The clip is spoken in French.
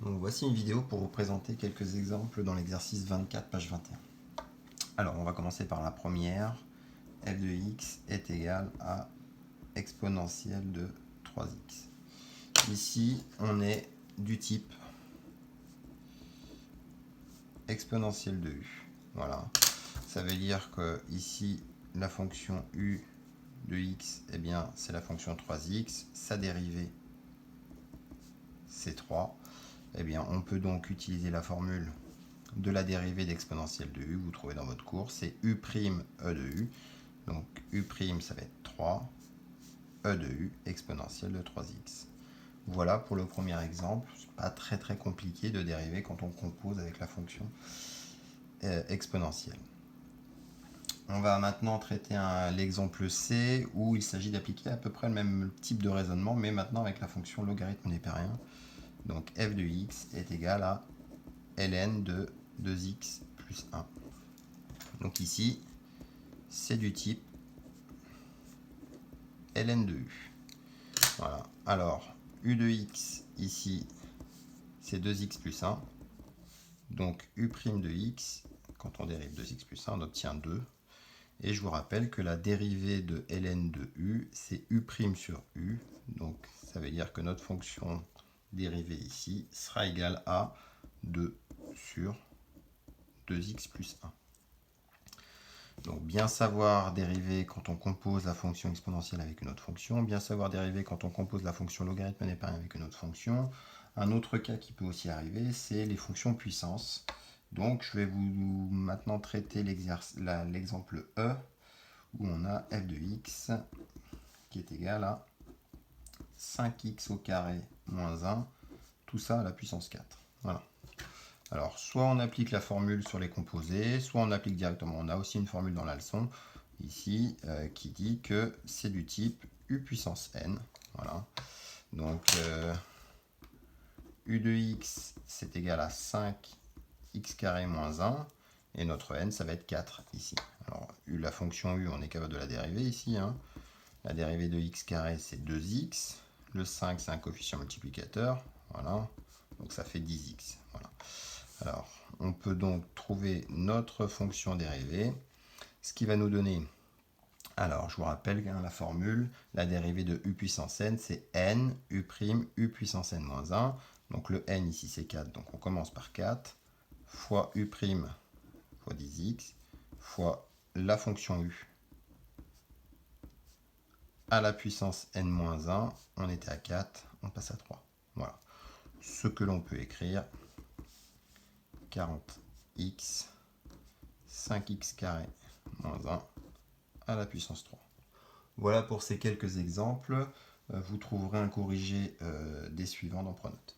Donc voici une vidéo pour vous présenter quelques exemples dans l'exercice 24, page 21. Alors on va commencer par la première. f de x est égal à exponentielle de 3x. Ici on est du type exponentielle de u. Voilà. Ça veut dire que ici la fonction u de x, eh bien c'est la fonction 3x, sa dérivée c'est 3. Eh bien, on peut donc utiliser la formule de la dérivée d'exponentielle de u, vous trouvez dans votre cours, c'est u' e de u. Donc u' ça va être 3, e de u exponentielle de 3x. Voilà pour le premier exemple. C'est pas très compliqué de dériver quand on compose avec la fonction exponentielle. On va maintenant traiter l'exemple C où il s'agit d'appliquer à peu près le même type de raisonnement, mais maintenant avec la fonction logarithme népérien. Donc f de x est égal à ln de 2x plus 1. Donc ici, c'est du type ln de u. Voilà. Alors, u de x, ici, c'est 2x plus 1. Donc u' de x, quand on dérive 2x plus 1, on obtient 2. Et je vous rappelle que la dérivée de ln de u, c'est u' sur u. Donc ça veut dire que notre fonction dérivée ici sera égale à 2 sur 2x plus 1. Donc bien savoir dériver quand on compose la fonction exponentielle avec une autre fonction, bien savoir dériver quand on compose la fonction logarithme népérien avec une autre fonction. Un autre cas qui peut aussi arriver, c'est les fonctions puissance. Donc je vais vous maintenant traiter l'exemple E, où on a f de x qui est égal à 5x au carré moins 1, tout ça à la puissance 4. Voilà. Alors, soit on applique la formule sur les composés, soit on applique directement. On a aussi une formule dans la leçon, ici, qui dit que c'est du type u puissance n. Voilà. Donc, u de x, c'est égal à 5x carré moins 1. Et notre n, ça va être 4 ici. Alors, la fonction u, on est capable de la dériver ici. La dérivée de x carré, c'est 2x. Le 5, c'est un coefficient multiplicateur. Voilà. Donc, ça fait 10x. Voilà. Alors, on peut donc trouver notre fonction dérivée, ce qui va nous donner, alors je vous rappelle la formule, la dérivée de u puissance n, c'est n, u', u puissance n moins 1. Donc le n ici c'est 4, donc on commence par 4, fois u' fois 10x, fois la fonction u à la puissance n moins 1, on était à 4, on passe à 3. Voilà. Ce que l'on peut écrire, 40x, 5x carré moins 1 à la puissance 3. Voilà pour ces quelques exemples. Vous trouverez un corrigé des suivants dans Pronote.